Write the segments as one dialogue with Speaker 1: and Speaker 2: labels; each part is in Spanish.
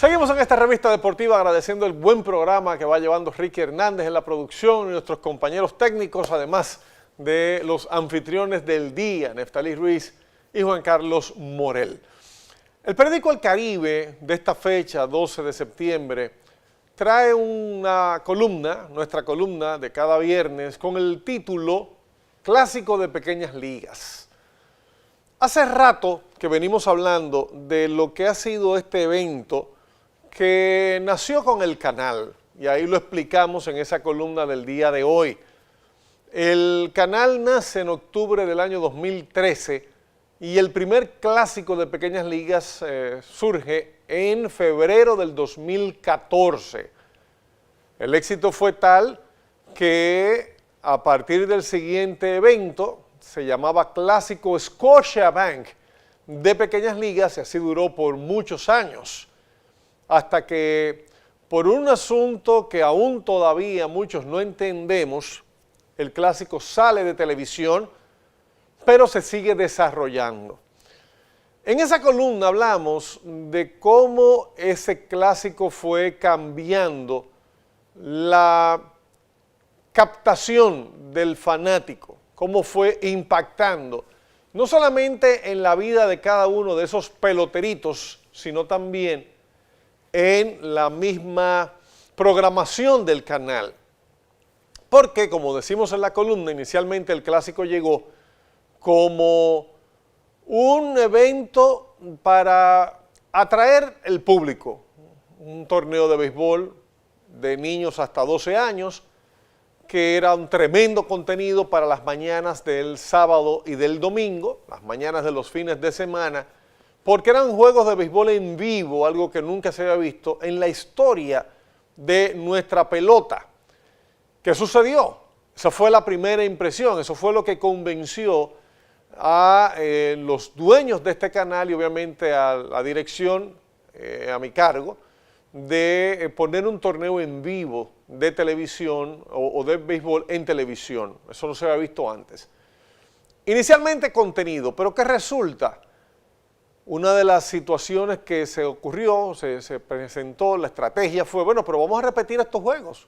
Speaker 1: Seguimos en esta revista deportiva agradeciendo el buen programa que va llevando Ricky Hernández en la producción y nuestros compañeros técnicos, además de los anfitriones del día, Neftalí Ruiz y Juan Carlos Morel. El periódico El Caribe de esta fecha, 12 de septiembre, trae una columna, nuestra columna de cada viernes, con el título Clásico de Pequeñas Ligas. Hace rato que venimos hablando de lo que ha sido este evento que nació con el canal, y ahí lo explicamos en esa columna del día de hoy. El canal nace en octubre del año 2013 y el primer clásico de pequeñas ligas surge en febrero del 2014. El éxito fue tal que a partir del siguiente evento, se llamaba Clásico Scotiabank de pequeñas ligas y así duró por muchos años, hasta que por un asunto que aún todavía muchos no entendemos, el clásico sale de televisión, pero se sigue desarrollando. En esa columna hablamos de cómo ese clásico fue cambiando la captación del fanático, cómo fue impactando, no solamente en la vida de cada uno de esos peloteritos, sino también en la misma programación del canal. Porque, como decimos en la columna, inicialmente el clásico llegó como un evento para atraer el público, un torneo de béisbol de niños hasta 12 años, que era un tremendo contenido para las mañanas del sábado y del domingo, las mañanas de los fines de semana, porque eran juegos de béisbol en vivo, algo que nunca se había visto en la historia de nuestra pelota. ¿Qué sucedió? Esa fue la primera impresión, eso fue lo que convenció a los dueños de este canal y obviamente a la dirección a mi cargo de poner un torneo en vivo de televisión o de béisbol en televisión. Eso no se había visto antes. Inicialmente contenido, pero ¿qué resulta? Una de las situaciones que se ocurrió, se presentó, la estrategia fue, bueno, pero vamos a repetir estos juegos.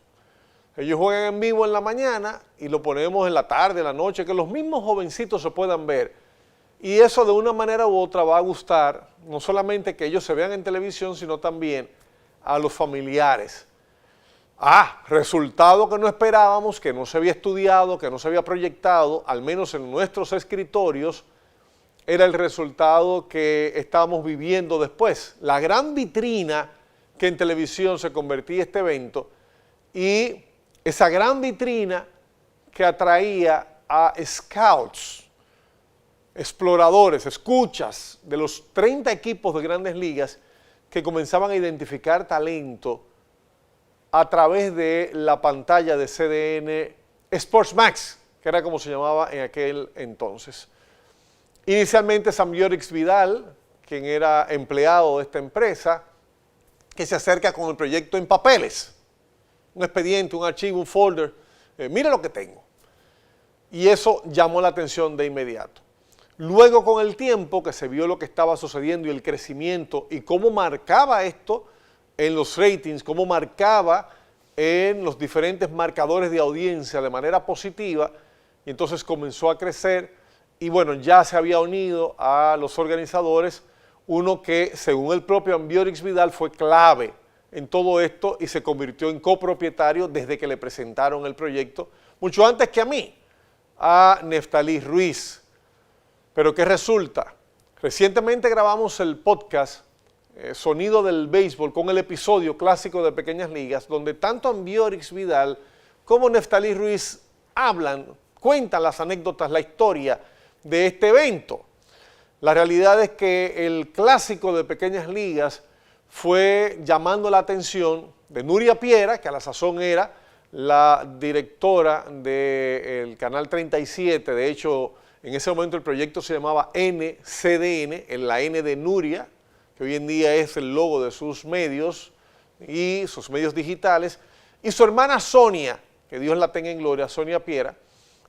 Speaker 1: Ellos juegan en vivo en la mañana y lo ponemos en la tarde, en la noche, que los mismos jovencitos se puedan ver. Y eso de una manera u otra va a gustar, no solamente que ellos se vean en televisión, sino también a los familiares. Resultado que no esperábamos, que no se había estudiado, que no se había proyectado, al menos en nuestros escritorios, era el resultado que estábamos viviendo después. La gran vitrina que en televisión se convertía este evento y esa gran vitrina que atraía a scouts, exploradores, escuchas de los 30 equipos de grandes ligas que comenzaban a identificar talento a través de la pantalla de CDN Sports Max, que era como se llamaba en aquel entonces. Inicialmente Sambiorix Vidal, quien era empleado de esta empresa, que se acerca con el proyecto en papeles, un expediente, un archivo, un folder, mira lo que tengo. Y eso llamó la atención de inmediato. Luego con el tiempo que se vio lo que estaba sucediendo y el crecimiento y cómo marcaba esto en los ratings, cómo marcaba en los diferentes marcadores de audiencia de manera positiva, y entonces comenzó a crecer. Y bueno, ya se había unido a los organizadores uno que, según el propio Ambiorix Vidal, fue clave en todo esto y se convirtió en copropietario desde que le presentaron el proyecto, mucho antes que a mí, a Neftalí Ruiz. Pero ¿qué resulta? Recientemente grabamos el podcast Sonido del Béisbol con el episodio clásico de Pequeñas Ligas, donde tanto Ambiorix Vidal como Neftalí Ruiz cuentan las anécdotas, la historia de este evento. La realidad es que el clásico de Pequeñas Ligas fue llamando la atención de Nuria Piera, que a la sazón era la directora del Canal 37, de hecho en ese momento el proyecto se llamaba NCDN, en la N de Nuria, que hoy en día es el logo de sus medios y sus medios digitales, y su hermana Sonia, que Dios la tenga en gloria, Sonia Piera,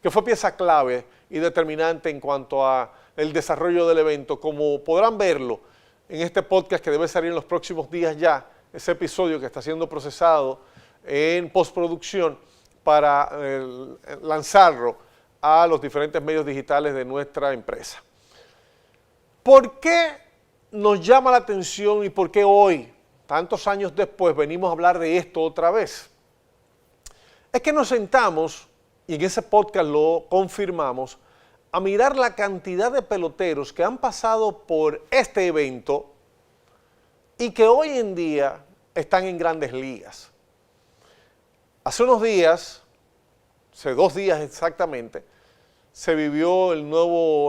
Speaker 1: que fue pieza clave y determinante en cuanto a el desarrollo del evento, como podrán verlo en este podcast que debe salir en los próximos días ya, ese episodio que está siendo procesado en postproducción para lanzarlo a los diferentes medios digitales de nuestra empresa. ¿Por qué nos llama la atención y por qué hoy, tantos años después, venimos a hablar de esto otra vez? Es que nos sentamos, y en ese podcast lo confirmamos, a mirar la cantidad de peloteros que han pasado por este evento y que hoy en día están en grandes ligas. Hace unos días, hace 2 días exactamente, se vivió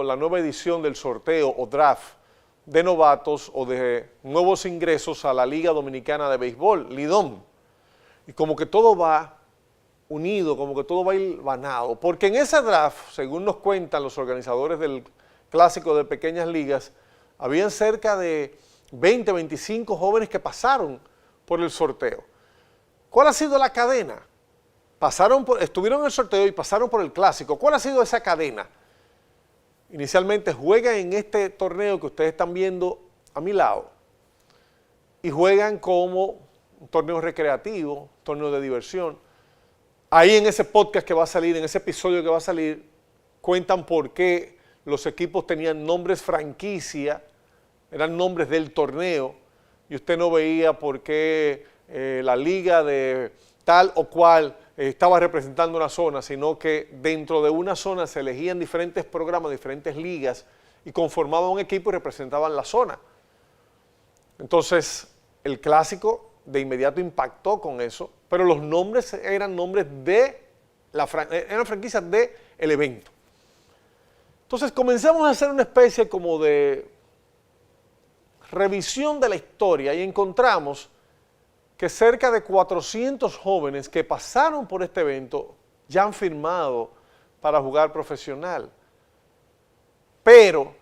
Speaker 1: la nueva edición del sorteo o draft de novatos o de nuevos ingresos a la Liga Dominicana de Béisbol, Lidom. Y como que todo va unido, como que todo va hilvanado, porque en ese draft, según nos cuentan los organizadores del Clásico de Pequeñas Ligas, habían cerca de 20, 25 jóvenes que pasaron por el sorteo. ¿Cuál ha sido la cadena? Estuvieron en el sorteo y pasaron por el Clásico. ¿Cuál ha sido esa cadena? Inicialmente juegan en este torneo que ustedes están viendo a mi lado y juegan como un torneo recreativo, un torneo de diversión. Ahí en ese podcast que va a salir, en ese episodio que va a salir, cuentan por qué los equipos tenían nombres franquicia, eran nombres del torneo, y usted no veía por qué la liga de tal o cual estaba representando una zona, sino que dentro de una zona se elegían diferentes programas, diferentes ligas, y conformaban un equipo y representaban la zona. Entonces, el Clásico de inmediato impactó con eso, pero los nombres eran nombres eran franquicias del evento. Entonces comenzamos a hacer una especie como de revisión de la historia y encontramos que cerca de 400 jóvenes que pasaron por este evento ya han firmado para jugar profesional. Pero,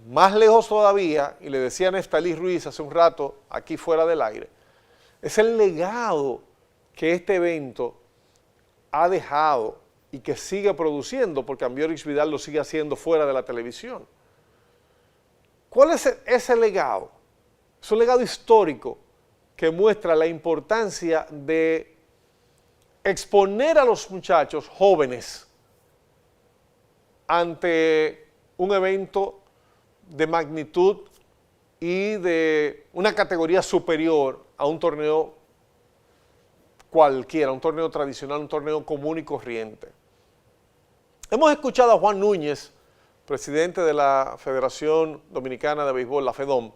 Speaker 1: más lejos todavía, y le decía a Neftalí Ruiz hace un rato, aquí fuera del aire, es el legado que este evento ha dejado y que sigue produciendo, porque Ambiorix Vidal lo sigue haciendo fuera de la televisión. ¿Cuál es ese legado? Es un legado histórico que muestra la importancia de exponer a los muchachos jóvenes ante un evento de magnitud y de una categoría superior a un torneo cualquiera, un torneo tradicional, un torneo común y corriente. Hemos escuchado a Juan Núñez, presidente de la Federación Dominicana de Béisbol, la FEDOM.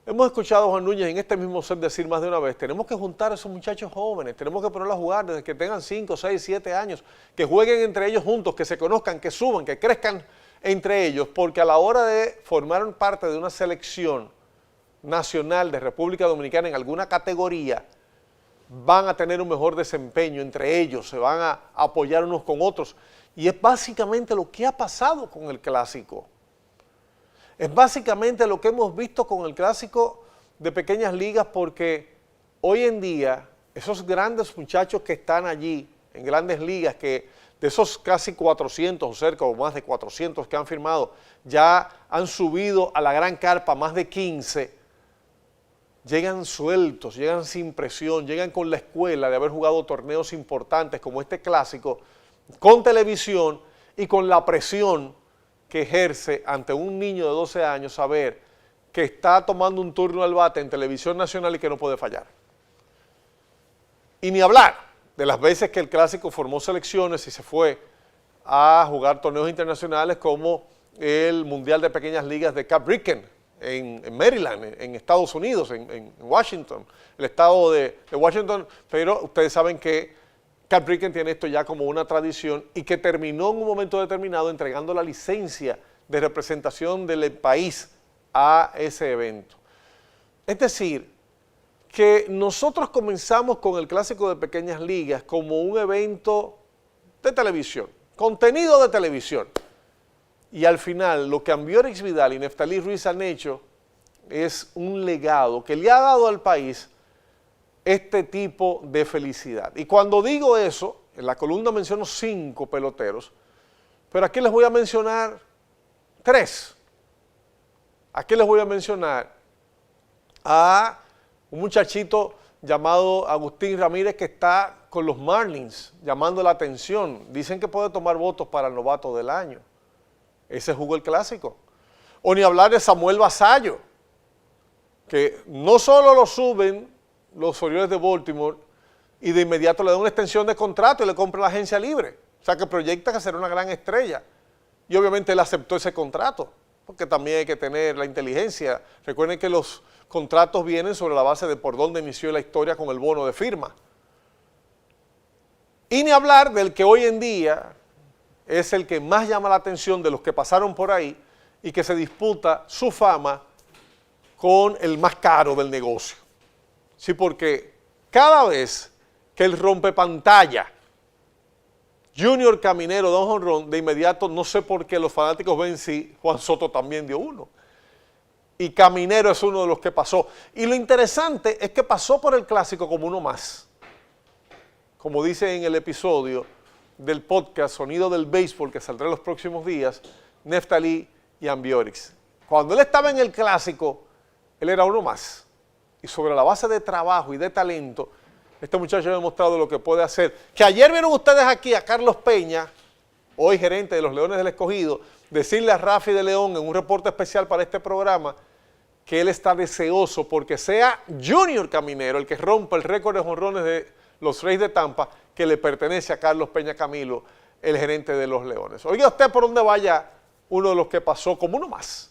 Speaker 1: Hemos escuchado a Juan Núñez en este mismo set decir más de una vez, tenemos que juntar a esos muchachos jóvenes, tenemos que ponerlos a jugar desde que tengan 5, 6, 7 años, que jueguen entre ellos juntos, que se conozcan, que suban, que crezcan entre ellos, porque a la hora de formar parte de una selección nacional de República Dominicana en alguna categoría, van a tener un mejor desempeño entre ellos, se van a apoyar unos con otros. Y es básicamente lo que ha pasado con el Clásico. Es básicamente lo que hemos visto con el Clásico de Pequeñas Ligas, porque hoy en día esos grandes muchachos que están allí en grandes ligas, que de esos casi 400 o cerca o más de 400 que han firmado, ya han subido a la gran carpa más de 15, llegan sueltos, llegan sin presión, llegan con la escuela de haber jugado torneos importantes como este Clásico, con televisión y con la presión que ejerce ante un niño de 12 años saber que está tomando un turno al bate en televisión nacional y que no puede fallar. Y ni hablar de las veces que el Clásico formó selecciones y se fue a jugar torneos internacionales como el Mundial de Pequeñas Ligas de Cape Breton en Maryland, en Estados Unidos, en Washington, el estado de Washington, pero ustedes saben que Cape Breton tiene esto ya como una tradición y que terminó en un momento determinado entregando la licencia de representación del país a ese evento. Es decir, que nosotros comenzamos con el Clásico de Pequeñas Ligas como un evento de televisión, contenido de televisión. Y al final lo que Ambiorix Vidal y Neftalí Ruiz han hecho es un legado que le ha dado al país este tipo de felicidad. Y cuando digo eso, en la columna menciono 5 peloteros, pero aquí les voy a mencionar 3. Aquí les voy a mencionar a un muchachito llamado Agustín Ramírez que está con los Marlins llamando la atención. Dicen que puede tomar votos para el novato del año. Ese jugó el clásico. O ni hablar de Samuel Basallo, que no solo lo suben los Orioles de Baltimore y de inmediato le dan una extensión de contrato y le compran la agencia libre. O sea que proyecta que será una gran estrella. Y obviamente él aceptó ese contrato, porque también hay que tener la inteligencia. Recuerden que los contratos vienen sobre la base de por dónde inició la historia con el bono de firma. Y ni hablar del que hoy en día es el que más llama la atención de los que pasaron por ahí y que se disputa su fama con el más caro del negocio. Sí, porque cada vez que él rompe pantalla, Junior Caminero da un jonrón, de inmediato no sé por qué los fanáticos ven si Juan Soto también dio uno. Y Caminero es uno de los que pasó. Y lo interesante es que pasó por el clásico como uno más. Como dice en el episodio del podcast Sonido del Béisbol, que saldrá en los próximos días, Neftali y Ambiorix. Cuando él estaba en el clásico, él era uno más. Y sobre la base de trabajo y de talento, este muchacho ha demostrado lo que puede hacer. Que ayer vieron ustedes aquí a Carlos Peña, hoy gerente de los Leones del Escogido, decirle a Rafi de León en un reporte especial para este programa que él está deseoso porque sea Junior Caminero el que rompa el récord de jonrones de los Reyes de Tampa que le pertenece a Carlos Peña Camilo, el gerente de los Leones. Oiga usted por dónde vaya uno de los que pasó como uno más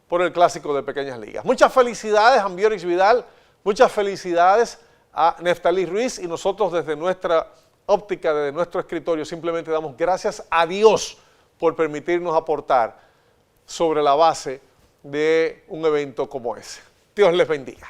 Speaker 1: por el clásico de Pequeñas Ligas. Muchas felicidades a Ambiorix Vidal, muchas felicidades a Neftali Ruiz y nosotros desde nuestra óptica, desde nuestro escritorio, simplemente damos gracias a Dios por permitirnos aportar sobre la base de un evento como ese. Dios les bendiga.